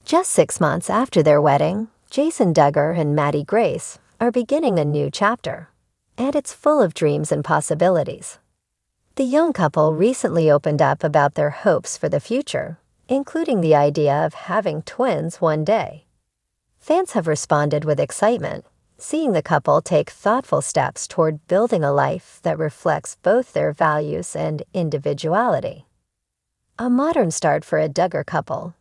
Just 6 months after their wedding, Jason Duggar and Maddie Grace are beginning a new chapter, and it's full of dreams and possibilities. The young couple recently opened up about their hopes for the future, including the idea of having twins one day. Fans have responded with excitement, seeing the couple take thoughtful steps toward building a life that reflects both their values and individuality. A modern start for a Duggar couple.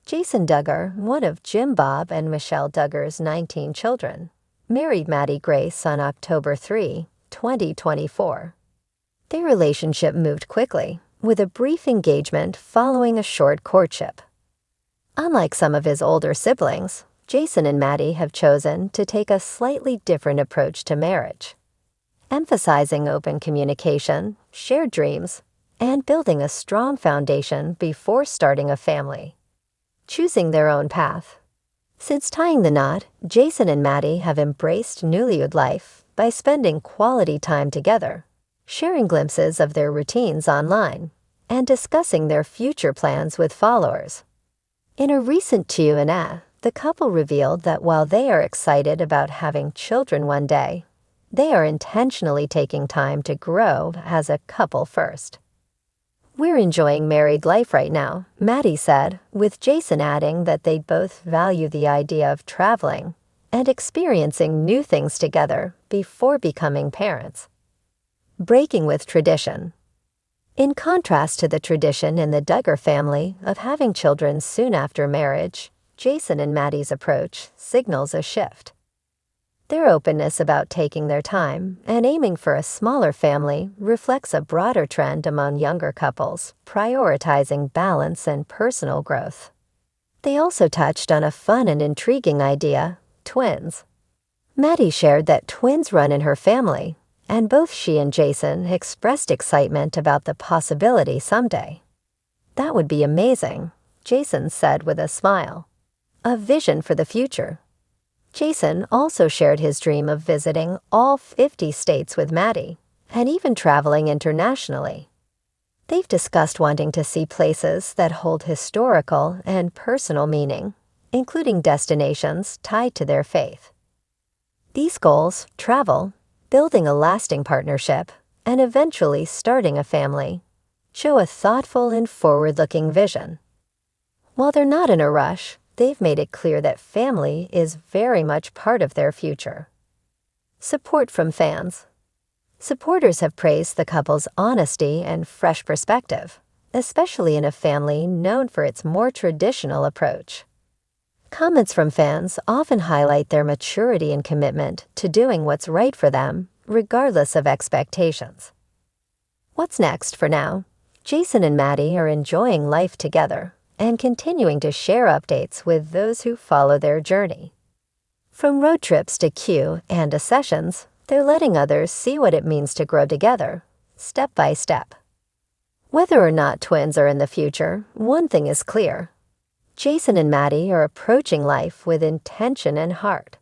Jason Duggar, one of Jim Bob and Michelle Duggar's 19 children, married Maddie Grace on October 3, 2024. Their relationship moved quickly, with a brief engagement following a short courtship. Unlike some of his older siblings, Jason and Maddie have chosen to take a slightly different approach to marriage, emphasizing open communication, shared dreams, and building a strong foundation before starting a family. Choosing their own path. Since tying the knot, Jason and Maddie have embraced newlywed life by spending quality time together, sharing glimpses of their routines online, and discussing their future plans with followers. In a recent Q&A, the couple revealed that while they are excited about having children one day, they are intentionally taking time to grow as a couple first. "We're enjoying married life right now," Maddie said, with Jason adding that they both value the idea of traveling and experiencing new things together before becoming parents. Breaking with tradition. In contrast to the tradition in the Duggar family of having children soon after marriage, Jason and Maddie's approach signals a shift. Their openness about taking their time and aiming for a smaller family reflects a broader trend among younger couples, prioritizing balance and personal growth. They also touched on a fun and intriguing idea: twins. Maddie shared that twins run in her family, and both she and Jason expressed excitement about the possibility someday. "That would be amazing," Jason said with a smile. A vision for the future. Jason also shared his dream of visiting all 50 states with Maddie, and even traveling internationally. They've discussed wanting to see places that hold historical and personal meaning, including destinations tied to their faith. These goals, travel, building a lasting partnership, and eventually starting a family, show a thoughtful and forward-looking vision. While they're not in a rush, they've made it clear that family is very much part of their future. Support from fans. Supporters have praised the couple's honesty and fresh perspective, especially in a family known for its more traditional approach. Comments from fans often highlight their maturity and commitment to doing what's right for them, regardless of expectations. What's next for now? Jason and Maddie are enjoying life together and continuing to share updates with those who follow their journey. From road trips to Q&A sessions, they're letting others see what it means to grow together, step by step. Whether or not twins are in the future, one thing is clear. Jason and Maddie are approaching life with intention and heart.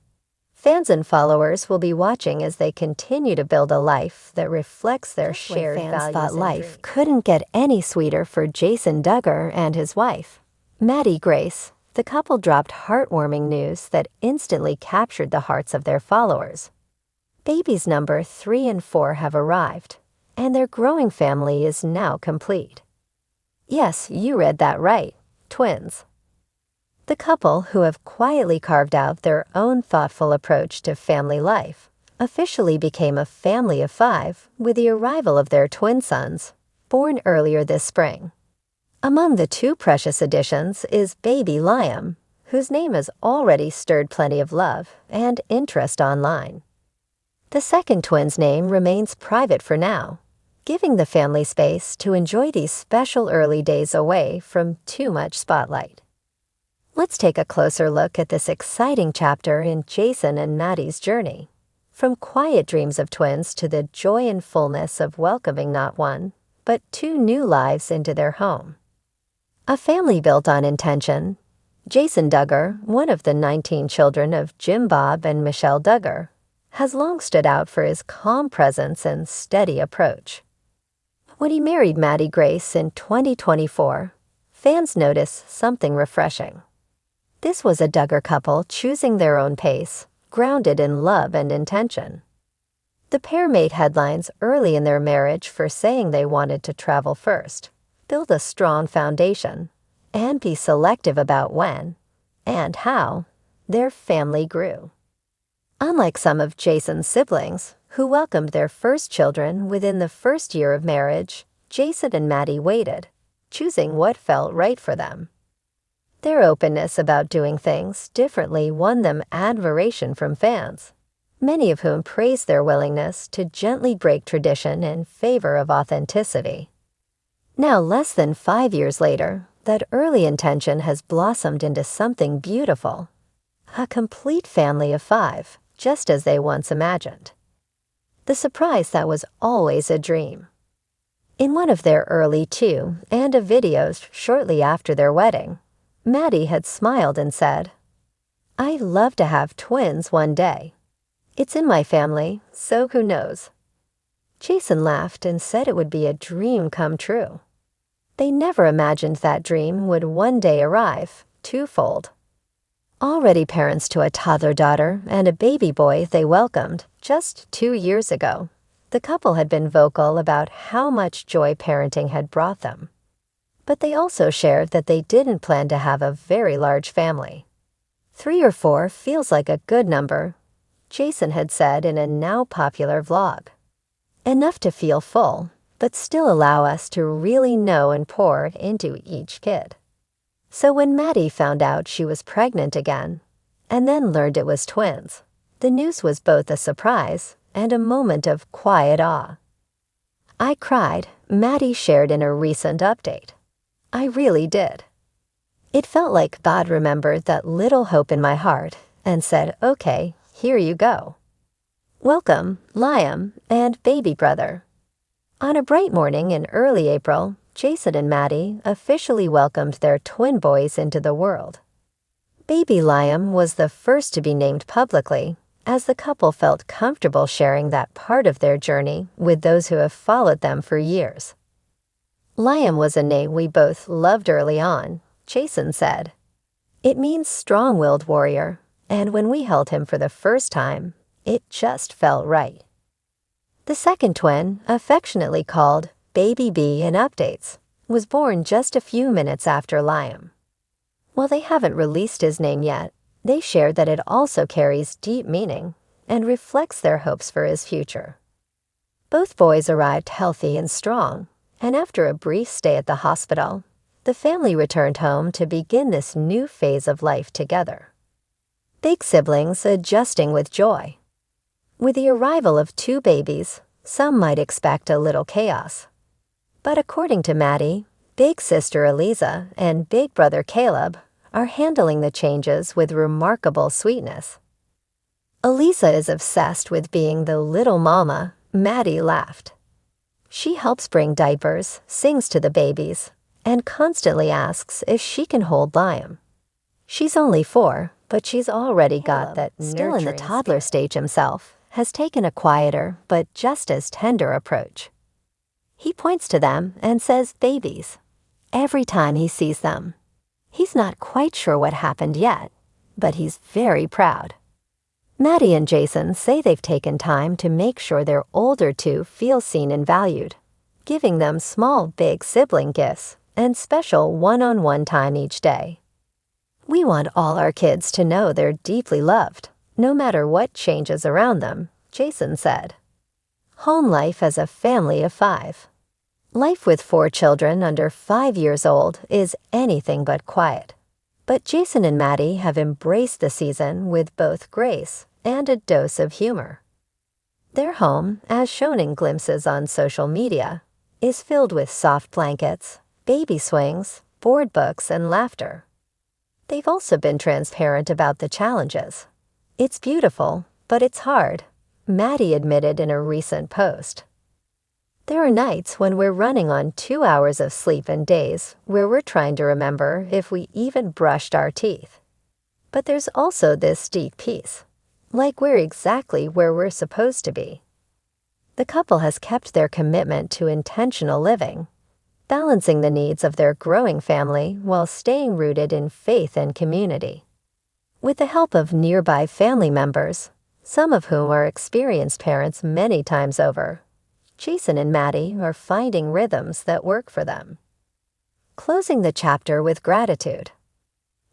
Fans and followers will be watching as they continue to build a life that reflects their shared values. Fans thought life couldn't get any sweeter for Jason Duggar and his wife, Maddie Grace. The couple dropped heartwarming news that instantly captured the hearts of their followers. Babies number 3 and 4 have arrived, and their growing family is now complete. Yes, you read that right, twins. The couple, who have quietly carved out their own thoughtful approach to family life, officially became a family of 5 with the arrival of their twin sons, born earlier this spring. Among the 2 precious additions is baby Liam, whose name has already stirred plenty of love and interest online. The second twin's name remains private for now, giving the family space to enjoy these special early days away from too much spotlight. Let's take a closer look at this exciting chapter in Jason and Maddie's journey, from quiet dreams of twins to the joy and fullness of welcoming not 1, but 2 new lives into their home. A family built on intention. Jason Duggar, one of the 19 children of Jim Bob and Michelle Duggar, has long stood out for his calm presence and steady approach. When he married Maddie Grace in 2024, fans noticed something refreshing. This was a Duggar couple choosing their own pace, grounded in love and intention. The pair made headlines early in their marriage for saying they wanted to travel first, build a strong foundation, and be selective about when and how their family grew. Unlike some of Jason's siblings, who welcomed their first children within the first year of marriage, Jason and Maddie waited, choosing what felt right for them. Their openness about doing things differently won them admiration from fans, many of whom praised their willingness to gently break tradition in favor of authenticity. Now, less than 5 years later, that early intention has blossomed into something beautiful. A complete family of 5, just as they once imagined. The surprise that was always a dream. In one of their early 2 and a videos shortly after their wedding, Maddie had smiled and said, "I'd love to have twins one day. It's in my family, so who knows?" Jason laughed and said it would be a dream come true. They never imagined that dream would one day arrive, twofold. Already parents to a toddler daughter and a baby boy they welcomed just 2 years ago, the couple had been vocal about how much joy parenting had brought them. But they also shared that they didn't plan to have a very large family. 3 or 4 feels like a good number, Jason had said in a now popular vlog. Enough to feel full, but still allow us to really know and pour into each kid. So when Maddie found out she was pregnant again, and then learned it was twins, the news was both a surprise and a moment of quiet awe. "I cried," Maddie shared in a recent update. "I really did. It felt like God remembered that little hope in my heart and said, okay, here you go. Welcome, Liam and baby brother." On a bright morning in early April, Jason and Maddie officially welcomed their twin boys into the world. Baby Liam was the first to be named publicly, as the couple felt comfortable sharing that part of their journey with those who have followed them for years. "Liam was a name we both loved early on," Jason said. "It means strong-willed warrior, and when we held him for the first time, it just felt right." The second twin, affectionately called Baby B in updates, was born just a few minutes after Liam. While they haven't released his name yet, they shared that it also carries deep meaning and reflects their hopes for his future. Both boys arrived healthy and strong, and after a brief stay at the hospital, the family returned home to begin this new phase of life together. Big siblings adjusting with joy. With the arrival of 2 babies, some might expect a little chaos. But according to Maddie, big sister Eliza and big brother Caleb are handling the changes with remarkable sweetness. "Eliza is obsessed with being the little mama," Maddie laughed. "She helps bring diapers, sings to the babies, and constantly asks if she can hold Liam. She's only 4, but she's already got that still in the toddler stage himself, has taken a quieter but just as tender approach. He points to them and says babies every time he sees them. He's not quite sure what happened yet, but he's very proud." Maddie and Jason say they've taken time to make sure their older 2 feel seen and valued, giving them small big sibling gifts and special one-on-one time each day. "We want all our kids to know they're deeply loved, no matter what changes around them," Jason said. Home life as a family of 5. Life with 4 children under 5 years old is anything but quiet. But Jason and Maddie have embraced the season with both grace and a dose of humor. Their home, as shown in glimpses on social media, is filled with soft blankets, baby swings, board books, and laughter. They've also been transparent about the challenges. "It's beautiful, but it's hard," Maddie admitted in a recent post. "There are nights when we're running on 2 hours of sleep and days where we're trying to remember if we even brushed our teeth. But there's also this deep peace, like we're exactly where we're supposed to be." The couple has kept their commitment to intentional living, balancing the needs of their growing family while staying rooted in faith and community. With the help of nearby family members, some of whom are experienced parents many times over, Jason and Maddie are finding rhythms that work for them. Closing the chapter with gratitude.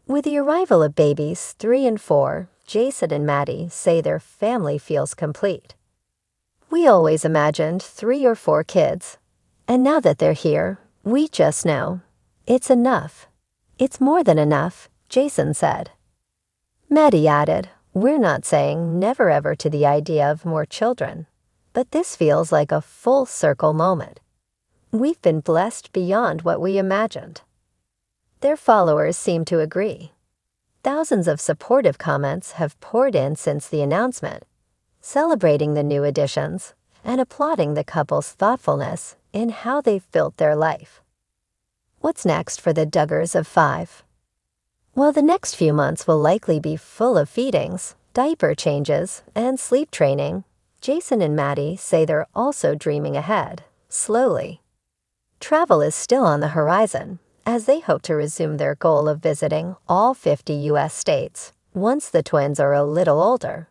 With the arrival of babies 3 and 4, Jason and Maddie say their family feels complete. We always imagined 3 or 4 kids, and now that they're here, we just know it's enough. It's more than enough, Jason said. Maddie added, "We're not saying never ever to the idea of more children, but this feels like a full circle moment. We've been blessed beyond what we imagined." Their followers seem to agree. Thousands of supportive comments have poured in since the announcement, celebrating the new additions and applauding the couple's thoughtfulness in how they've built their life. What's next for the Duggars of 5? Well, the next few months will likely be full of feedings, diaper changes, and sleep training. Jason and Maddie say they're also dreaming ahead, slowly. Travel is still on the horizon, as they hope to resume their goal of visiting all 50 U.S. states once the twins are a little older.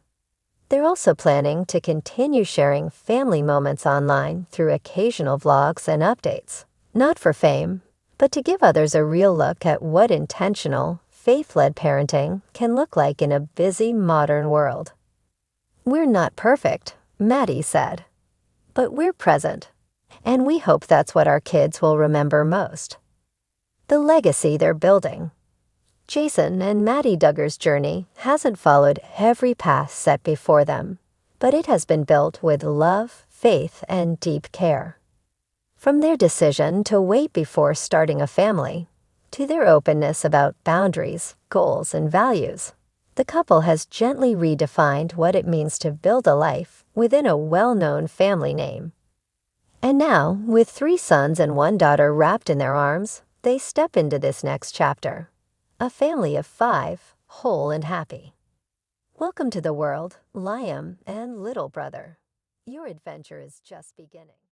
They're also planning to continue sharing family moments online through occasional vlogs and updates, not for fame, but to give others a real look at what intentional, faith-led parenting can look like in a busy modern world. "We're not perfect," Maddie said, "but we're present, and we hope that's what our kids will remember most." The legacy they're building. Jason and Maddie Duggar's journey hasn't followed every path set before them, but it has been built with love, faith, and deep care. From their decision to wait before starting a family, to their openness about boundaries, goals, and values, the couple has gently redefined what it means to build a life within a well-known family name. And now, with 3 sons and 1 daughter wrapped in their arms, they step into this next chapter. A family of 5, whole and happy. Welcome to the world, Liam and little brother. Your adventure is just beginning.